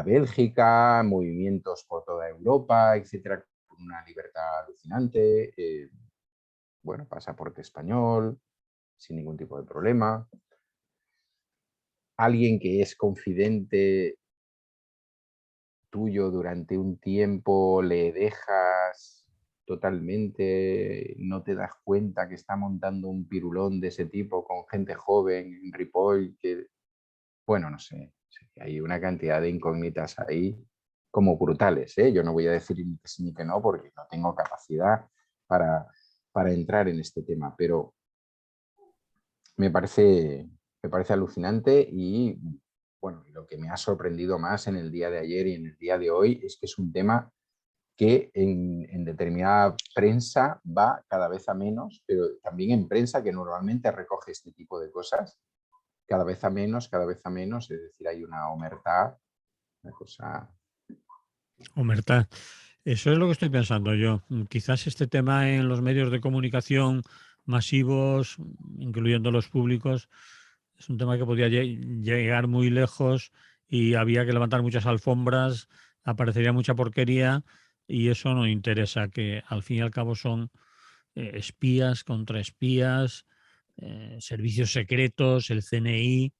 Bélgica, movimientos por toda Europa, etcétera, con una libertad alucinante, bueno, pasaporte español, sin ningún tipo de problema. Alguien que es confidente tuyo durante un tiempo, le dejas totalmente, no te das cuenta que está montando un pirulón de ese tipo con gente joven en Ripoll, que, bueno, no sé, hay una cantidad de incógnitas ahí como brutales, ¿eh? Yo no voy a decir ni que sí ni que no porque no tengo capacidad para entrar en este tema, pero me parece alucinante y bueno, lo que me ha sorprendido más en el día de ayer y en el día de hoy es que es un tema que en determinada prensa va cada vez a menos, pero también en prensa que normalmente recoge este tipo de cosas, cada vez a menos, es decir, hay una omertá, una cosa Omerta, eso es lo que estoy pensando yo. Quizás este tema en los medios de comunicación masivos, incluyendo los públicos, es un tema que podía llegar muy lejos y había que levantar muchas alfombras, aparecería mucha porquería y eso no interesa, que al fin y al cabo son espías contra espías, servicios secretos, el CNI,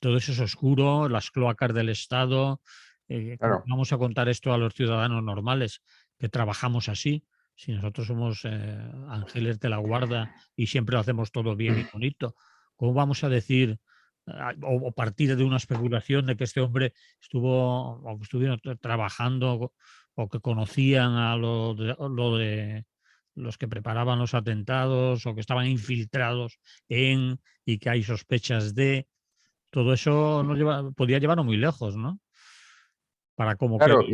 todo eso es oscuro, las cloacas del Estado. ¿Cómo Claro, vamos a contar esto a los ciudadanos normales que trabajamos así? Si nosotros somos ángeles de la guarda y siempre lo hacemos todo bien y bonito, ¿cómo vamos a decir o partir de una especulación de que este hombre estuvo o que estuvieron trabajando o que conocían a lo de los que preparaban los atentados o que estaban infiltrados en y que hay sospechas de todo eso podía llevarnos muy lejos, ¿no? Para como que claro,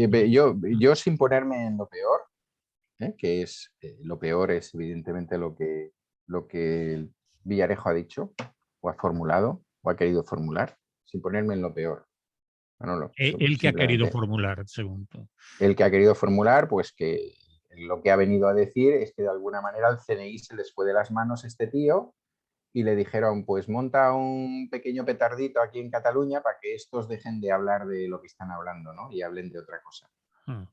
yo sin ponerme en lo peor, que es lo peor es evidentemente lo que el Villarejo ha dicho o ha formulado o ha querido formular, sin ponerme en lo peor. Manolo, él que ha querido simplemente formular, según tú. el que ha querido formular, pues que lo que ha venido a decir es que de alguna manera al CNI se les fue de las manos este tío y le dijeron, pues monta un pequeño petardito aquí en Cataluña para que estos dejen de hablar de lo que están hablando, ¿no? Y hablen de otra cosa. Ah.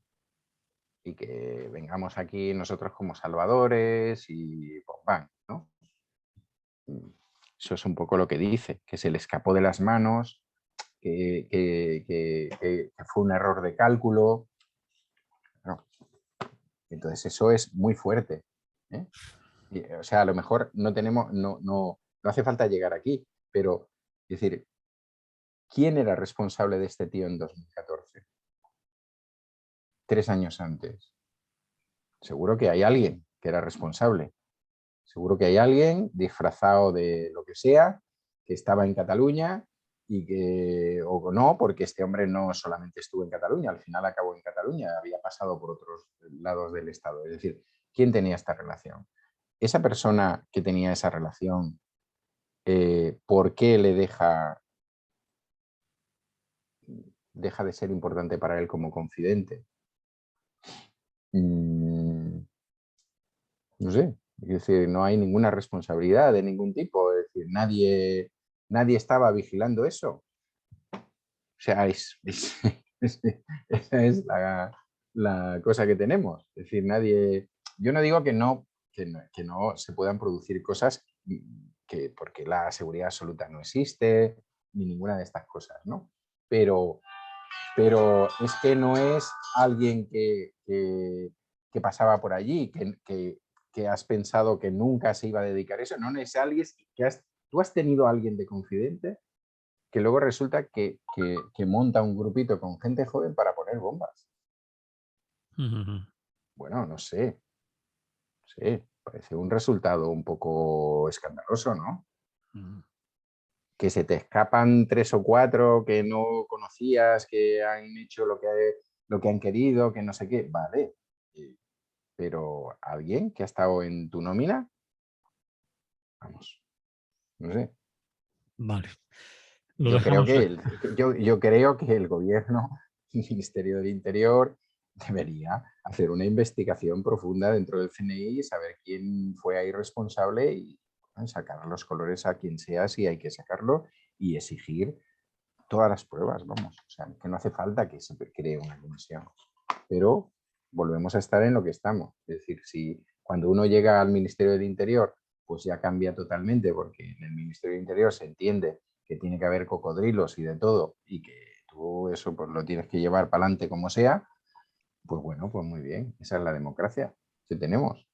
Y que vengamos aquí nosotros como salvadores y pues, van, ¿no? Eso es un poco lo que dice, que se le escapó de las manos, que fue un error de cálculo. ¿No? Entonces eso es muy fuerte. ¿Eh? O sea, a lo mejor no hace falta llegar aquí, pero es decir, ¿quién era responsable de este tío en 2014? 3 años antes. Seguro que hay alguien que era responsable. Seguro que hay alguien disfrazado de lo que sea, que estaba en Cataluña y que, o no, porque este hombre no solamente estuvo en Cataluña, al final acabó en Cataluña, había pasado por otros lados del Estado. Es decir, ¿quién tenía esta relación? Esa persona que tenía esa relación, ¿por qué le deja de ser importante para él como confidente? No sé, es decir, no hay ninguna responsabilidad de ningún tipo, es decir, nadie estaba vigilando eso. O sea, esa es la cosa que tenemos. Es decir, yo no digo que no se puedan producir cosas porque la seguridad absoluta no existe, ni ninguna de estas cosas, ¿no? Pero, pero es que no es alguien que pasaba por allí, que has pensado que nunca se iba a dedicar a eso, no, no es alguien tú has tenido a alguien de confidente que luego resulta que monta un grupito con gente joven para poner bombas. Bueno, no sé, parece un resultado un poco escandaloso, ¿no? Que se te escapan 3 o 4 que no conocías, que han hecho lo que han querido, que no sé qué, vale. Pero alguien que ha estado en tu nómina, vamos, no sé. Vale, lo Yo creo dejamos que ahí. yo creo que el gobierno, el Ministerio del Interior, debería hacer una investigación profunda dentro del CNI y saber quién fue ahí responsable y sacar los colores a quien sea si hay que sacarlo y exigir todas las pruebas, vamos. O sea, que no hace falta que se cree una comisión. Pero volvemos a estar en lo que estamos. Es decir, si cuando uno llega al Ministerio del Interior, pues ya cambia totalmente, porque en el Ministerio del Interior se entiende que tiene que haber cocodrilos y de todo, y que tú eso pues lo tienes que llevar para adelante como sea, pues bueno, pues muy bien. Esa es la democracia que tenemos.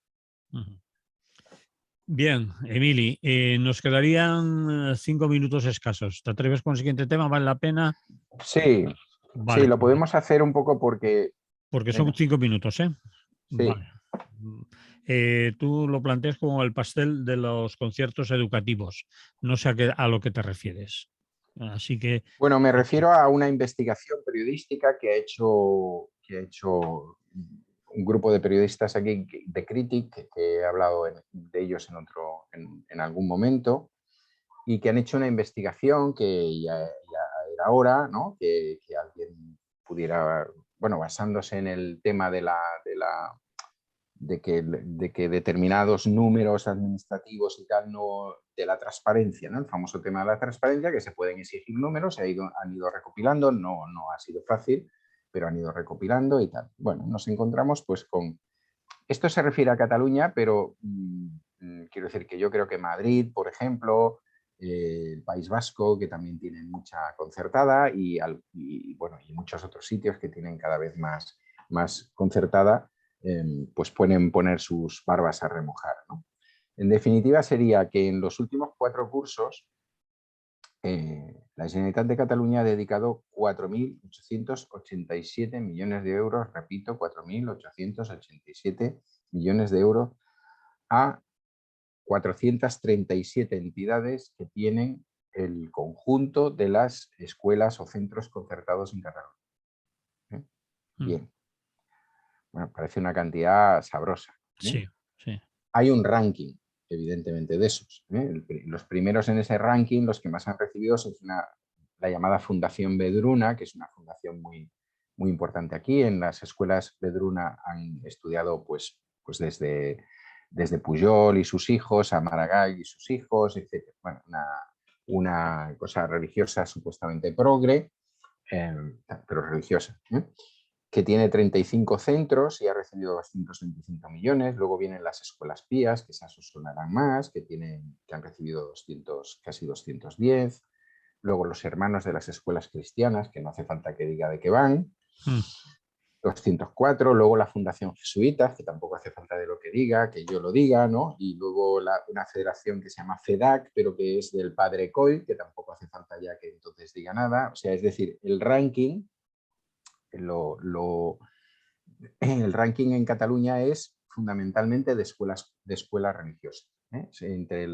Bien, Emili, nos quedarían 5 minutos escasos. ¿Te atreves con el siguiente tema? ¿Vale la pena? Sí, sí, Vale, lo podemos hacer un poco porque, porque son venga, 5 minutos, ¿eh? sí. Vale. Tú lo planteas como el pastel de los conciertos educativos. No sé a lo que te refieres. Así que, Bueno, me refiero a una investigación periodística que ha hecho un grupo de periodistas aquí de Critic, que he hablado de ellos en algún momento, y que han hecho una investigación que ya era hora, ¿no? Que alguien pudiera bueno, basándose en el tema de que determinados números administrativos y tal, no, de la transparencia, ¿no? El famoso tema de la transparencia, que se pueden exigir números, han ido recopilando, no ha sido fácil, pero han ido recopilando y tal. Bueno, nos encontramos pues con... Esto se refiere a Cataluña, pero quiero decir que yo creo que Madrid, por ejemplo, el País Vasco, que también tienen mucha concertada, y muchos otros sitios que tienen cada vez más concertada, pues pueden poner sus barbas a remojar, ¿no? En definitiva, sería que en los últimos 4 cursos la Generalitat de Cataluña ha dedicado 4.887 millones de euros, repito, 4.887 millones de euros a 437 entidades que tienen el conjunto de las escuelas o centros concertados en Cataluña. Bien. Bueno, parece una cantidad sabrosa. Sí, sí. Hay un ranking, evidentemente, de esos. Los primeros en ese ranking, los que más han recibido, es la llamada Fundación Vedruna, que es una fundación muy importante aquí. En las escuelas Vedruna han estudiado pues desde Pujol y sus hijos, a Maragall y sus hijos, etc. Bueno, una cosa religiosa supuestamente progre, pero religiosa, que tiene 35 centros y ha recibido 225 millones. Luego vienen las escuelas pías, que esas os sonarán más, que han recibido casi 210. Luego los hermanos de las escuelas cristianas, que no hace falta que diga de qué van, 204. Luego la Fundación Jesuitas, que tampoco hace falta de lo que diga, que yo lo diga, ¿no? Y luego una federación que se llama FEDAC, pero que es del padre Coll, que tampoco hace falta ya que entonces diga nada. O sea, es decir, el ranking el ranking en Cataluña es fundamentalmente de escuelas religiosas. Entre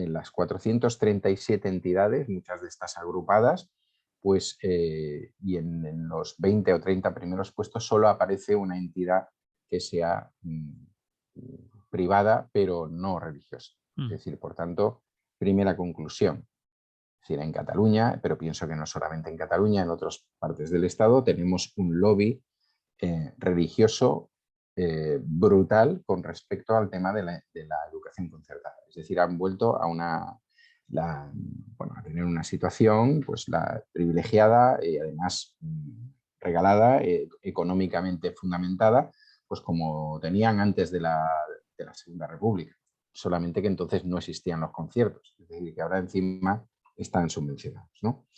las 437 entidades, muchas de estas agrupadas, pues, y en los 20 o 30 primeros puestos solo aparece una entidad que sea privada, pero no religiosa. Es decir, por tanto, primera conclusión. Es decir, en Cataluña, pero pienso que no solamente en Cataluña, en otras partes del Estado tenemos un lobby religioso brutal con respecto al tema de la educación concertada. Es decir, han vuelto a tener una situación pues, privilegiada y además regalada, económicamente fundamentada, pues como tenían antes de la Segunda República. Solamente que entonces no existían los conciertos. Es decir, que ahora encima están subvencionados, ¿no?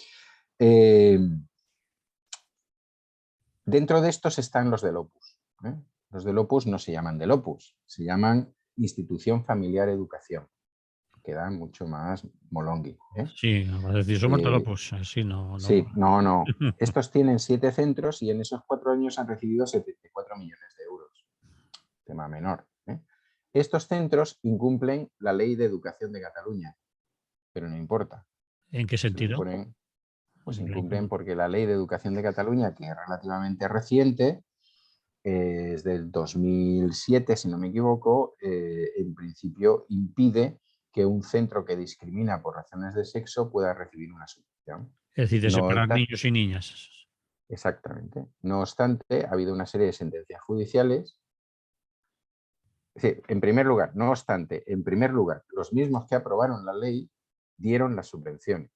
Dentro de estos están los del Opus. Los del Opus no se llaman del Opus, se llaman Institución Familiar Educación. Queda mucho más molongui. Sí, vas a decir, somos del Opus, así no. Sí, no. Estos tienen 7 centros y en esos 4 años han recibido 74 millones de euros. Tema menor. Estos centros incumplen la Ley de Educación de Cataluña, pero no importa. ¿En qué sentido? Pues incumplen porque la Ley de Educación de Cataluña, que es relativamente reciente, es del 2007, si no me equivoco, en principio impide que un centro que discrimina por razones de sexo pueda recibir una subvención. Es decir, de separar niños y niñas. Exactamente. No obstante, ha habido una serie de sentencias judiciales. Es decir, en primer lugar, los mismos que aprobaron la ley dieron las subvenciones,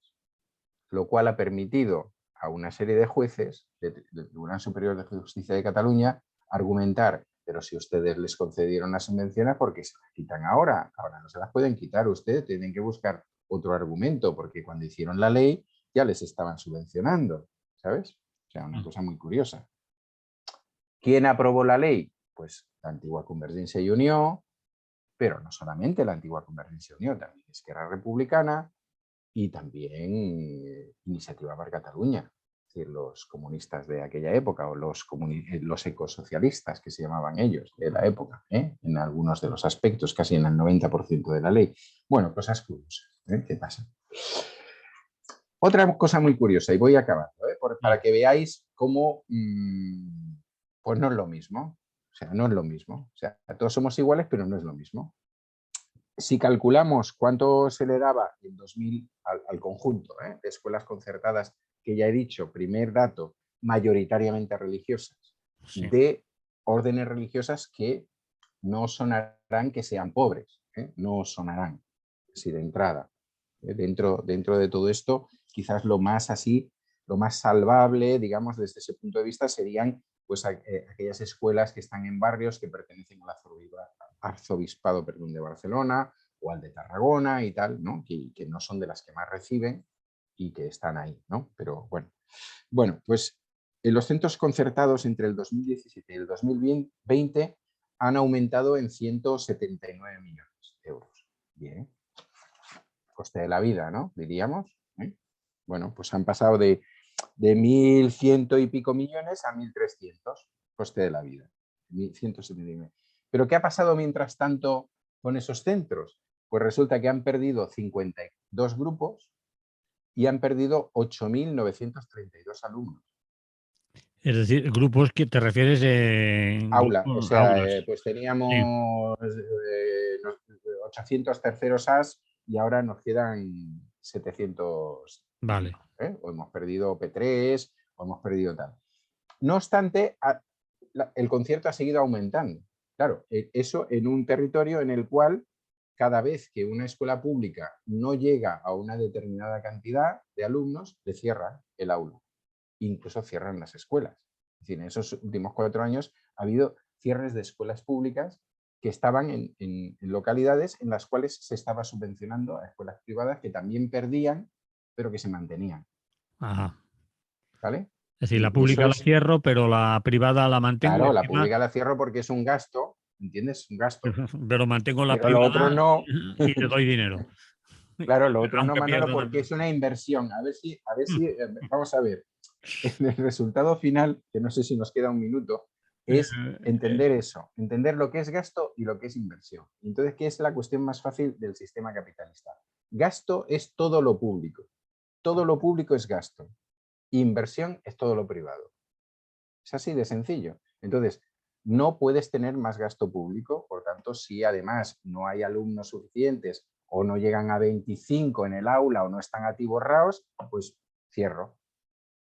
lo cual ha permitido a una serie de jueces del Tribunal Superior de Justicia de Cataluña argumentar, pero si ustedes les concedieron las subvenciones, ¿por qué se las quitan ahora? Ahora no se las pueden quitar, ustedes tienen que buscar otro argumento, porque cuando hicieron la ley ya les estaban subvencionando, ¿sabes? O sea, una cosa muy curiosa. ¿Quién aprobó la ley? Pues la antigua Convergencia y Unió, pero no solamente la antigua Convergencia y Unió, también Esquerra Republicana y también Iniciativa per Catalunya, es decir, los comunistas de aquella época o los ecosocialistas que se llamaban ellos de la época, en algunos de los aspectos, casi en el 90% de la ley. Bueno, cosas curiosas. ¿Qué pasa? Otra cosa muy curiosa, y voy acabando, para que veáis cómo pues no es lo mismo. O sea, no es lo mismo. O sea, todos somos iguales, pero no es lo mismo. Si calculamos cuánto se le daba en 2000 al conjunto de escuelas concertadas que ya he dicho, primer dato, mayoritariamente religiosas, Sí. de órdenes religiosas que no sonarán que sean pobres, no sonarán, así de entrada. Dentro de todo esto, quizás lo más salvable, digamos, desde ese punto de vista, serían pues aquellas escuelas que están en barrios que pertenecen al arzobispado, de Barcelona o al de Tarragona y tal, ¿no? Que no son de las que más reciben y que están ahí, ¿no? Pero bueno, pues los centros concertados entre el 2017 y el 2020 han aumentado en 179 millones de euros. Bien. Coste de la vida, ¿no? Diríamos. Bueno, pues han pasado de 1.100 y pico millones a 1.300, coste de la vida. 1.179. ¿Pero qué ha pasado mientras tanto con esos centros? Pues resulta que han perdido 52 grupos y han perdido 8.932 alumnos. Es decir, grupos que te refieres en Aula, o sea, aulas. pues Sí, teníamos 800 terceros As y ahora nos quedan 700 y vale. pico. O hemos perdido P3 o hemos perdido tal. No obstante, el concierto ha seguido aumentando. Claro, eso en un territorio en el cual cada vez que una escuela pública no llega a una determinada cantidad de alumnos, le cierran el aula. Incluso cierran las escuelas. Es decir, en esos últimos 4 años ha habido cierres de escuelas públicas que estaban en localidades en las cuales se estaba subvencionando a escuelas privadas que también perdían, pero que se mantenían. Ajá. ¿Vale? Es decir, la Y eso pública la es, cierro, pero la privada la mantengo y claro, la encima, pública la cierro porque es un gasto, ¿entiendes? Un gasto. pero mantengo la Pero lo otro privada no. y le doy dinero. Claro, lo otro no, Aunque Manolo, pierda porque también. es una inversión. A ver si, vamos a ver. El resultado final, que no sé si nos queda un minuto, es entender eso, entender lo que es gasto y lo que es inversión. Entonces, ¿qué es la cuestión más fácil del sistema capitalista? Gasto es todo lo público. Todo lo público es gasto. Inversión es todo lo privado. Es así de sencillo. Entonces, no puedes tener más gasto público, por tanto, si además no hay alumnos suficientes o no llegan a 25 en el aula o no están atiborrados, pues cierro.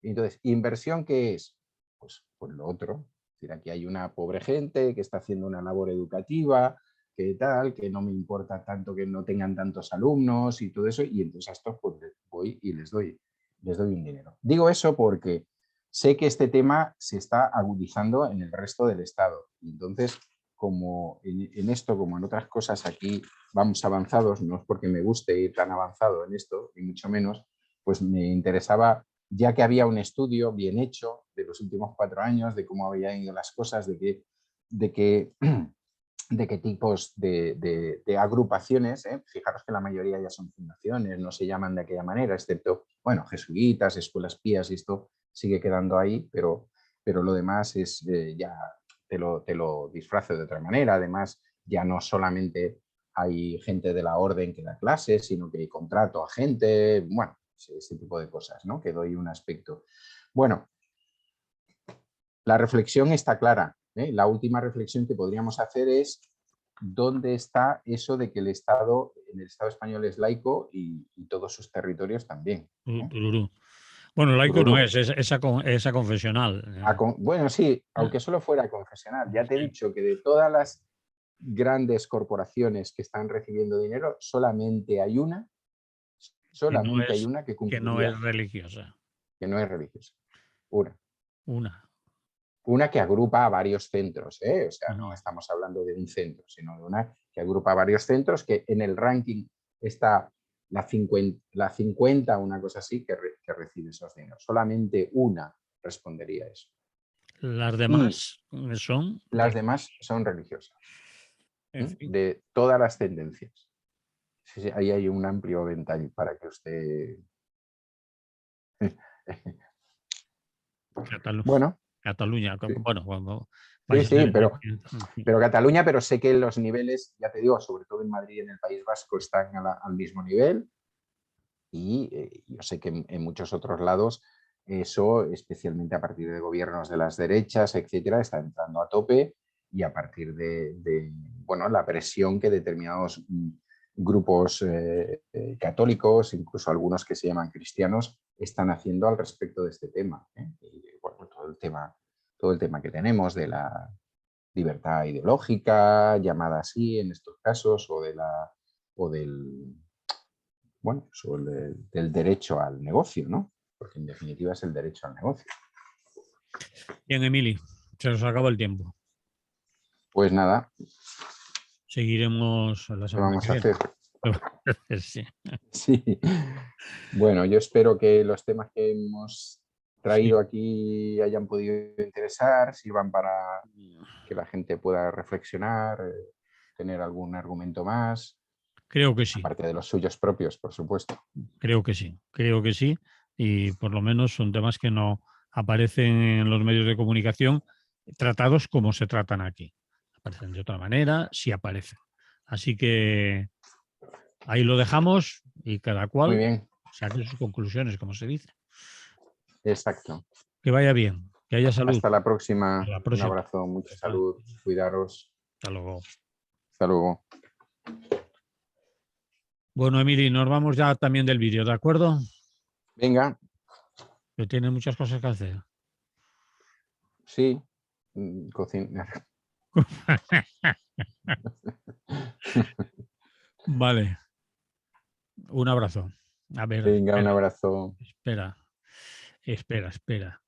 Entonces, ¿inversión qué es? Pues lo otro. Es decir, aquí hay una pobre gente que está haciendo una labor educativa, que tal, que no me importa tanto que no tengan tantos alumnos y todo eso, y entonces a estos pues voy y les doy un dinero. Digo eso porque sé que este tema se está agudizando en el resto del Estado. Y entonces, como en esto, como en otras cosas, aquí vamos avanzados, no es porque me guste ir tan avanzado en esto, ni mucho menos, pues me interesaba, ya que había un estudio bien hecho de los últimos 4 años, de cómo habían ido las cosas, de qué tipos de agrupaciones, fijaros que la mayoría ya son fundaciones, no se llaman de aquella manera, excepto, bueno, jesuitas, escuelas pías, y esto sigue quedando ahí, pero lo demás es ya te lo disfrazo de otra manera. Además, ya no solamente hay gente de la orden que da clases, sino que hay contrato a gente, bueno, ese tipo de cosas, ¿no? Que doy un aspecto. Bueno, la reflexión está clara. La última reflexión que podríamos hacer es dónde está eso de que el Estado español es laico y todos sus territorios también. Bueno, laico no Tururú. es, esa confesional. Bueno, sí, aunque solo fuera confesional. Ya te he Sí. dicho que de todas las grandes corporaciones que están recibiendo dinero, solamente hay una que Que no cumpliría, es religiosa. que no es religiosa. Una. Una. Una que agrupa a varios centros, o sea, no Ujú. estamos hablando de un centro, sino de una que agrupa a varios centros, que en el ranking está la 50, una cosa así, que recibe esos dineros. Solamente una respondería a eso. Las Y demás son las demás son religiosas, en fin, de todas las tendencias. Sí, sí, ahí hay un amplio ventalle para que usted... Bueno, Cataluña. sí, Bueno, cuando sí, países de sí, en fin. pero Cataluña, pero sé que los niveles, ya te digo, sobre todo en Madrid y en el País Vasco, están al mismo nivel. Y yo sé que en muchos otros lados eso, especialmente a partir de gobiernos de las derechas, etcétera, está entrando a tope, y a partir de bueno, la presión que determinados grupos católicos, incluso algunos que se llaman cristianos, están haciendo al respecto de este tema, ¿eh? Y, bueno, todo el tema que tenemos de la libertad ideológica, llamada así en estos casos, o del, bueno, sobre del derecho al negocio, ¿no? Porque en definitiva es el derecho al negocio. Bien, Emili, se nos acaba el tiempo. Pues nada, Seguiremos la ¿qué semana vamos que a viene. hacer? Sí. Sí. Bueno, yo espero que los temas que hemos Sí, traído aquí hayan podido interesar, sirvan para que la gente pueda reflexionar, tener algún argumento más, creo que sí, aparte de los suyos propios, por supuesto. creo que sí, creo que sí. Y por lo menos son temas que no aparecen en los medios de comunicación tratados como se tratan aquí. Aparecen de otra manera, sí aparecen. Así que ahí lo dejamos y cada Muy cual bien, saque sus conclusiones, como se dice. exacto. Que vaya bien, que haya salud. Hasta la Hasta próxima. la Un próxima. abrazo, mucha Chao. salud, cuidaros. Hasta luego. Hasta luego. Bueno, Emily, nos vamos ya también del vídeo, ¿de acuerdo? Venga, Que tiene muchas cosas que hacer. sí, cocinar. Vale, un abrazo. A ver, Venga, un abrazo. espera, espera.